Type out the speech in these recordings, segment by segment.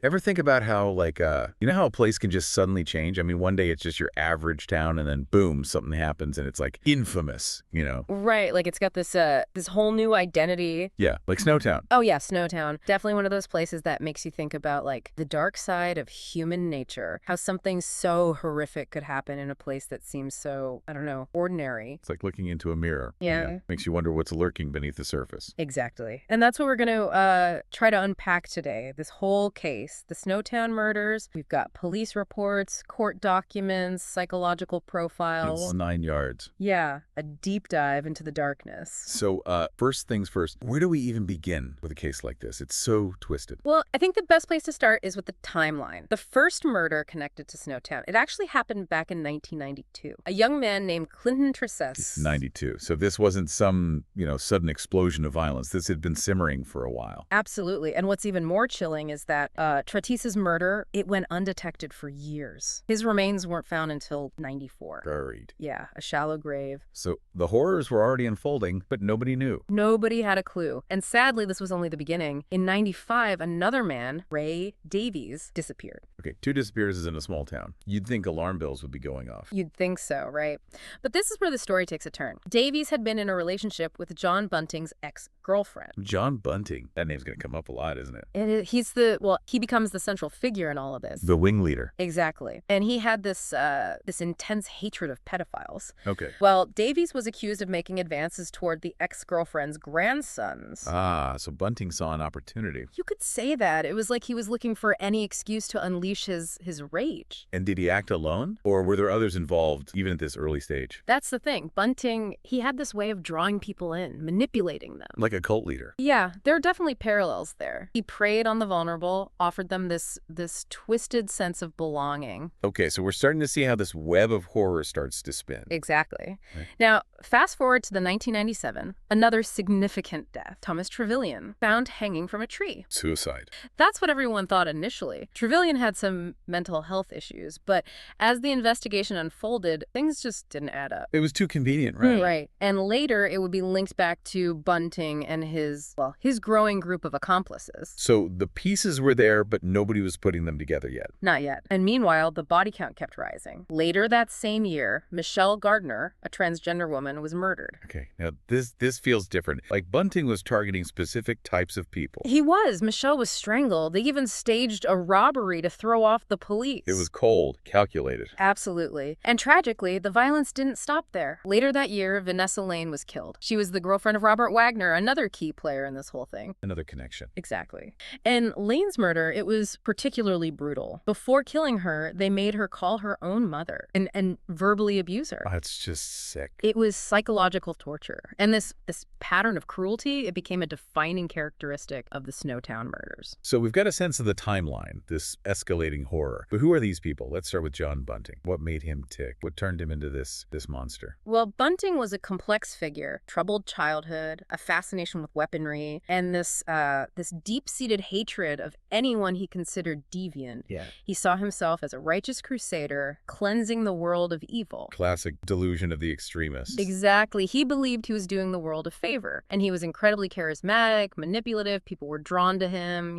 Ever think about how, like, you know how a place can just suddenly change? I mean, one day it's just your average town, and then boom, something happens, and it's like infamous, you know? Right, like it's got this whole new identity. Yeah, like Snowtown. Oh yeah, Snowtown. Definitely one of those places that makes you think about like the dark side of human nature. How something so horrific could happen in a place that seems so, I don't know, ordinary. It's like looking into a mirror. Yeah. Makes you wonder what's lurking beneath the surface. Exactly. And that's what we're going to try to unpack today. This whole case, the Snowtown murders. We've got police reports, court documents, psychological profiles. All 9 yards. Yeah, a deep dive into the darkness. So, first things first, where do we even begin with a case like this? It's so twisted. Well, I think the best place to start is with the timeline. The first murder connected to Snowtown, it actually happened back in 1992. A young man named Clinton Tressess. 92. So this wasn't some, sudden explosion of violence. This had been simmering for a while. Absolutely. And what's even more chilling is that Tressess's murder, it went undetected for years. His remains weren't found until 94. Buried. Yeah, a shallow grave. So the horrors were already unfolding, but nobody knew. Nobody had a clue. And sadly, this was only the beginning. In 95, another man, Ray Davies, disappeared. Okay, 2 disappearances in a small town. You'd think alarm bells would be going off. You'd think so, right? But this is where the story takes a turn. Davies had been in a relationship with John Bunting's ex-girlfriend. John Bunting. That name's going to come up a lot, isn't it? He becomes the central figure in all of this. The wing leader. Exactly. And he had this intense hatred of pedophiles. Okay. Well, Davies was accused of making advances toward the ex-girlfriend's grandsons. Ah, so Bunting saw an opportunity. You could say that. It was like he was looking for any excuse to unleash his rage. And did he act alone? Or were there others involved, even at this early stage? That's the thing. Bunting, he had this way of drawing people in, manipulating them. Like a cult leader. Yeah, there are definitely parallels there. He preyed on the vulnerable, offered them this twisted sense of belonging. Okay, so we're starting to see how this web of horror starts to spin. Exactly. Right. Now, fast forward to the 1997, another significant death. Thomas Trevelyan, found hanging from a tree. Suicide. That's what everyone thought initially. Trevelyan had some mental health issues, but as the investigation unfolded, things just didn't add up. It was too convenient, right? Right. And later, it would be linked back to Bunting and his growing group of accomplices. So the pieces were there, but nobody was putting them together yet. Not yet. And meanwhile, the body count kept rising. Later that same year, Michelle Gardner, a transgender woman, was murdered. Okay, now this feels different. Like Bunting was targeting specific types of people. He was. Michelle was strangled. They even staged a robbery to throw off the police. It was cold, calculated. Absolutely. And tragically, the violence didn't stop there. Later that year, Vanessa Lane was killed. She was the girlfriend of Robert Wagner, another key player in this whole thing. Another connection. Exactly. And Lane's murder, it was particularly brutal. Before killing her, they made her call her own mother and verbally abuse her. That's just sick. It was psychological torture. And this pattern of cruelty, it became a defining characteristic of the Snowtown murders. So we've got a sense of the timeline, this escalating horror. But who are these people? Let's start with John Bunting. What made him tick? What turned him into this monster? Well, Bunting was a complex figure, troubled childhood, a fascination with weaponry, and this deep-seated hatred of anyone he considered deviant. Yeah. He saw himself as a righteous crusader, cleansing the world of evil. Classic delusion of the extremist. Exactly. He believed he was doing the world a favor, and he was incredibly charismatic, manipulative. People were drawn to him,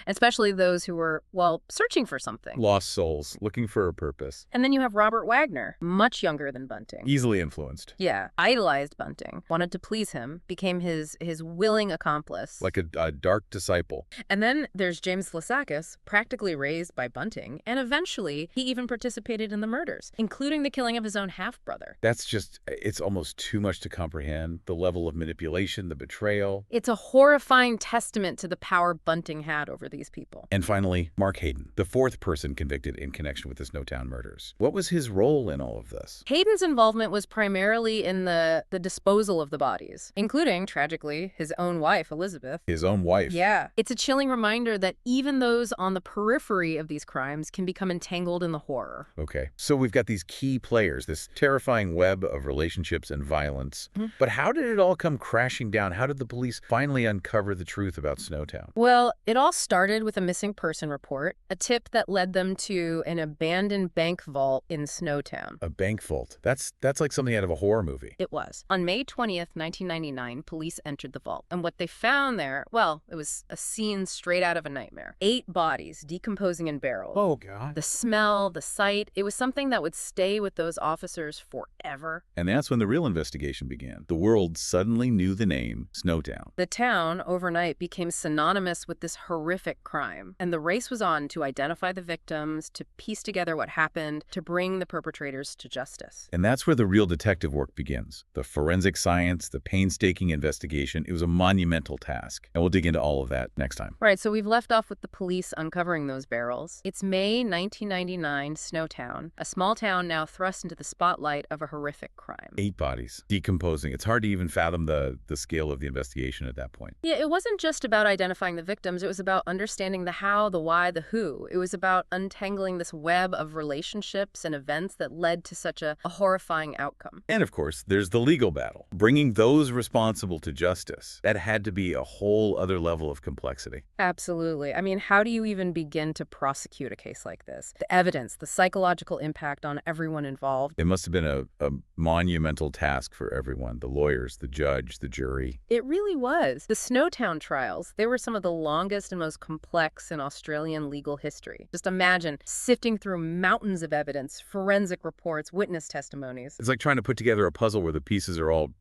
especially those who were, searching for something. Lost souls, looking for a purpose. And then you have Robert Wagner, much younger than Bunting. Easily influenced. Yeah, idolized Bunting, wanted to please him, became his willing accomplice. Like a dark disciple. And then there's James Vlasakis, practically raised by Bunting, and eventually he even participated in the murders, including the killing of his own half-brother. It's almost too much to comprehend. The level of manipulation, the betrayal. It's a horrifying testament to the power Bunting had over these people. And finally, Mark Hayden, the 4th person convicted in connection with the Snowtown murders. What was his role in all of this? Hayden's involvement was primarily in the disposal of the bodies, including, tragically, his own wife, Elizabeth. His own wife? Yeah. It's a chilling reminder that even those on the periphery of these crimes can become entangled in the horror. Okay. So we've got these key players, this terrifying web of relationships and violence. Mm-hmm. But how did it all come crashing down? How did the police finally uncover the truth about Snowtown? Well, it all started with a missing person report, a tip that led them to an abandoned bank vault in Snowtown. A bank vault? That's like something out of a horror movie. It was. On May 20th, 1999, police entered the vault. And what they found there, it was a scene straight out of of a nightmare. 8 bodies decomposing in barrels. Oh, God. The smell, the sight, it was something that would stay with those officers forever. And that's when the real investigation began. The world suddenly knew the name Snowtown. The town, overnight, became synonymous with this horrific crime. And the race was on to identify the victims, to piece together what happened, to bring the perpetrators to justice. And that's where the real detective work begins. The forensic science, the painstaking investigation. It was a monumental task. And we'll dig into all of that next time. Right, so we've left off with the police uncovering those barrels. It's May 1999, Snowtown, a small town now thrust into the spotlight of a horrific crime. 8 bodies decomposing. It's hard to even fathom the scale of the investigation at that point. Yeah, it wasn't just about identifying the victims. It was about understanding the how, the why, the who. It was about untangling this web of relationships and events that led to such a horrifying outcome. And of course, there's the legal battle. Bringing those responsible to justice. That had to be a whole other level of complexity. Absolutely. I mean, how do you even begin to prosecute a case like this? The evidence, the psychological impact on everyone involved. It must have been a monumental task for everyone, the lawyers, the judge, the jury. It really was. The Snowtown trials, they were some of the longest and most complex in Australian legal history. Just imagine sifting through mountains of evidence, forensic reports, witness testimonies. It's like trying to put together a puzzle where the pieces are all,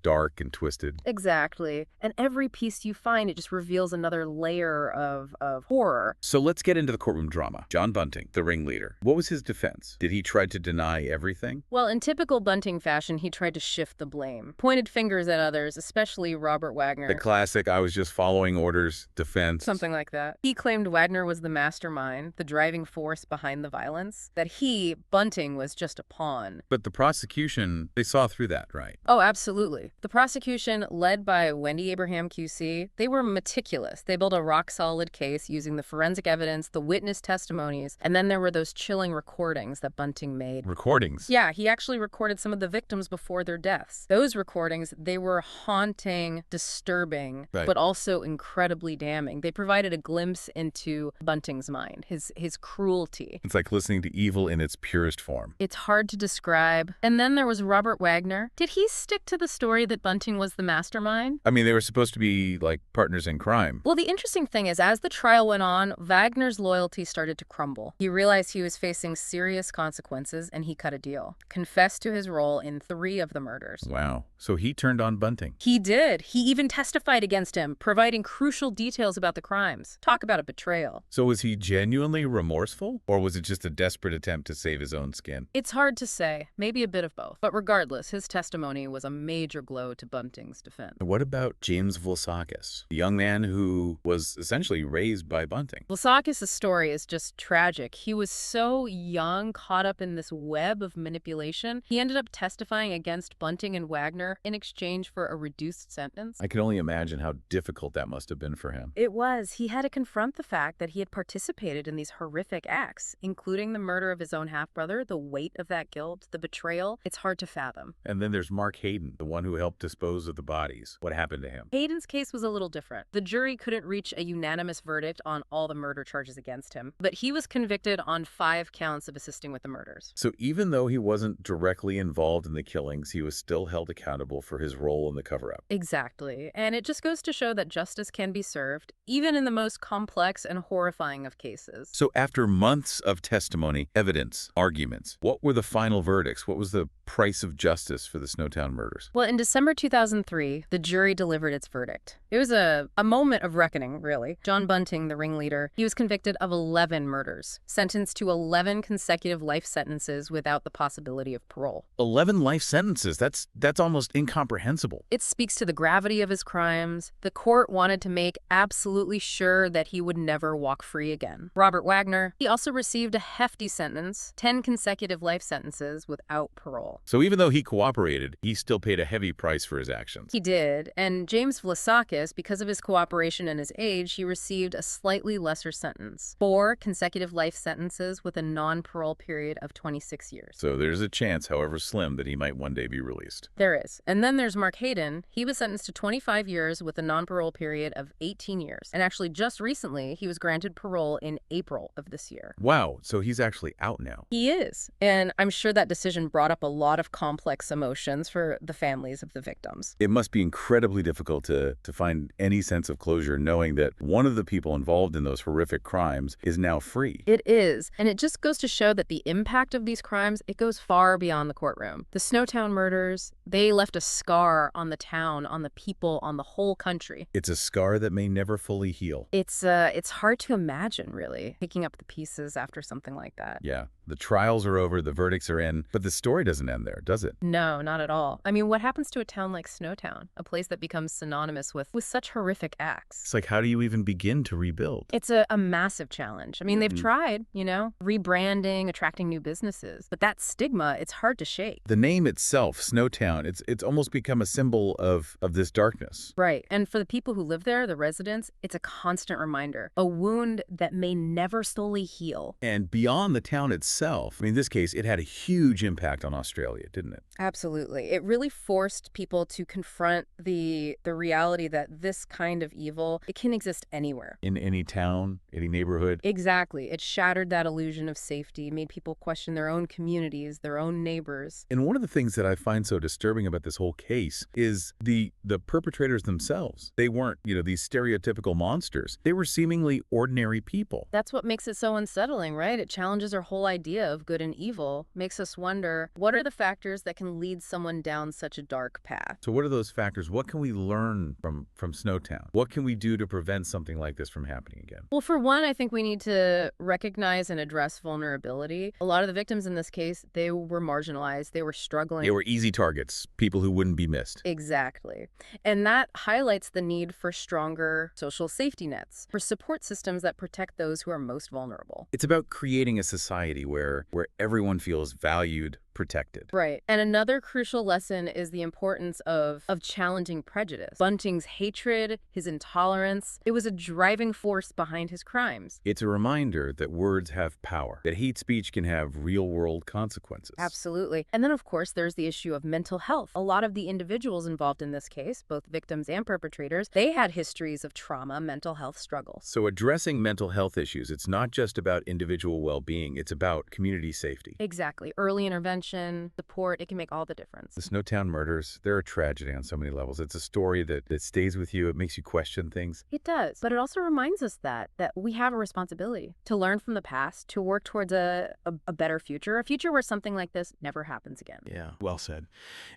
dark and twisted. Exactly. And every piece you find, it just reveals another layer of horror. So let's get into the courtroom drama. John Bunting, the ringleader. What was his defense? Did he try to deny everything? Well, in typical Bunting fashion, he tried to shift the blame. Pointed fingers at others, especially Robert Wagner. The classic, I was just following orders, defense. Something like that. He claimed Wagner was the mastermind, the driving force behind the violence, that he, Bunting, was just a pawn. But the prosecution, they saw through that, right? Oh, absolutely. The prosecution, led by Wendy Abraham QC, they were meticulous. They built a rock-solid case using the forensic evidence, the witness testimonies, and then there were those chilling recordings that Bunting made. Recordings? Yeah, he actually recorded some of the victims before their deaths. Those recordings, they were haunting, disturbing, right, but also incredibly damning. They provided a glimpse into Bunting's mind, his cruelty. It's like listening to evil in its purest form. It's hard to describe. And then there was Robert Wagner. Did he stick to the story that Bunting was the mastermind? I mean, they were supposed to be like partners in crime. Well, the interesting thing is, as the trial went on, Wagner's loyalty started to crumble. He realized he was facing serious consequences, and he cut a deal. Confessed to his role in 3 of the murders. Wow. So he turned on Bunting. He did. He even testified against him, providing crucial details about the crimes. Talk about a betrayal. So was he genuinely remorseful? Or was it just a desperate attempt to save his own skin? It's hard to say. Maybe a bit of both. But regardless, his testimony was a major blow to Bunting's defense. What about James Vlasakis, the young man who was essentially raised by Bunting? Vlasakis' story is just tragic. He was so young, caught up in this web of manipulation. He ended up testifying against Bunting and Wagner in exchange for a reduced sentence. I can only imagine how difficult that must have been for him. It was. He had to confront the fact that he had participated in these horrific acts, including the murder of his own half-brother, the weight of that guilt, the betrayal. It's hard to fathom. And then there's Mark Hayden, the one who helped dispose of the bodies. What happened to him? Hayden's case was a little different. The jury couldn't reach a unanimous verdict on all the murder charges against him, but he was convicted on 5 counts of assisting with the murders. So even though he wasn't directly involved in the killings, he was still held accountable for his role in the cover-up. Exactly. And it just goes to show that justice can be served, even in the most complex and horrifying of cases. So after months of testimony, evidence, arguments, what were the final verdicts? What was the price of justice for the Snowtown murders? Well, in December 2003, the jury delivered its verdict. It was a moment of reckoning, really. John Bunting, the ringleader, he was convicted of 11 murders, sentenced to 11 consecutive life sentences without the possibility of parole. 11 life sentences? That's almost incomprehensible. It speaks to the gravity of his crimes. The court wanted to make absolutely sure that he would never walk free again. Robert Wagner, he also received a hefty sentence, 10 consecutive life sentences without parole. So even though he cooperated, he still paid a heavy price for his actions. He did, and James Vlasakis, because of his cooperation and his age, he received a slightly lesser sentence. 4 consecutive life sentences with a non-parole period of 26 years. So there's a chance, however slim, that he might one day be released. There is. And then there's Mark Hayden. He was sentenced to 25 years with a non-parole period of 18 years. And actually, just recently, he was granted parole in April of this year. Wow, so he's actually out now. He is. And I'm sure that decision brought up a lot of complex emotions for the families of the victims. It must be incredibly difficult to find any sense of closure knowing that one of of the people involved in those horrific crimes is now free. It is, and it just goes to show that the impact of these crimes, it goes far beyond the courtroom. The Snowtown murders, they left a scar on the town, on the people, on the whole country. It's a scar that may never fully heal. It's hard to imagine, really, picking up the pieces after something like that. Yeah, the trials are over, the verdicts are in, but the story doesn't end there, does it? No, not at all. I mean, what happens to a town like Snowtown, a place that becomes synonymous with such horrific acts? It's like, how do you even begin to rebuild? It's a massive challenge. I mean, they've tried, rebranding, attracting new businesses, but that stigma, it's hard to shake. The name itself, Snowtown, it's almost become a symbol of this darkness. Right. And for the people who live there, the residents, it's a constant reminder, a wound that may never solely heal. And beyond the town itself, I mean, in this case, it had a huge impact on Australia, didn't it? Absolutely. It really forced people to confront the reality that this kind of evil, it can exist anywhere. In any town, any neighborhood. Exactly. It shattered that illusion of safety, made people question their own communities, their own neighbors. And one of the things that I find so disturbing about this whole case is the perpetrators themselves. They weren't, these stereotypical monsters. They were seemingly ordinary people. That's what makes it so unsettling, right? It challenges our whole idea of good and evil, makes us wonder, what are the factors that can lead someone down such a dark path? So what are those factors? What can we learn from Snowtown? What can we do to prevent something like this from happening again? Well, for one, I think we need to recognize and address vulnerability. A lot of the victims in this case, they were marginalized. They were struggling. They were easy targets, people who wouldn't be missed. Exactly. And that highlights the need for stronger social safety nets, for support systems that protect those who are most vulnerable. It's about creating a society where everyone feels valued, protected. Right. And another crucial lesson is the importance of challenging prejudice. Bunting's hatred, his intolerance, it was a driving force behind his crimes. It's a reminder that words have power, that hate speech can have real-world consequences. Absolutely. And then, of course, there's the issue of mental health. A lot of the individuals involved in this case, both victims and perpetrators, they had histories of trauma, mental health struggles. So addressing mental health issues, it's not just about individual well-being, it's about community safety. Exactly. Early intervention, support, it can make all the difference. The Snowtown murders, they're a tragedy on so many levels. It's a story that stays with you. It makes you question things. It does, but it also reminds us that we have a responsibility to learn from the past, to work towards a better future, a future where something like this never happens again. Yeah, well said.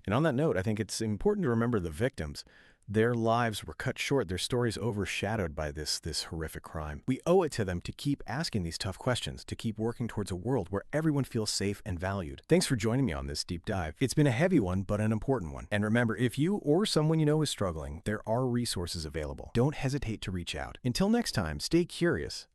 And on that note, I think it's important to remember the victims. Their lives were cut short, their stories overshadowed by this horrific crime. We owe it to them to keep asking these tough questions, to keep working towards a world where everyone feels safe and valued. Thanks for joining me on this deep dive. It's been a heavy one, but an important one. And remember, if you or someone you know is struggling, there are resources available. Don't hesitate to reach out. Until next time, stay curious,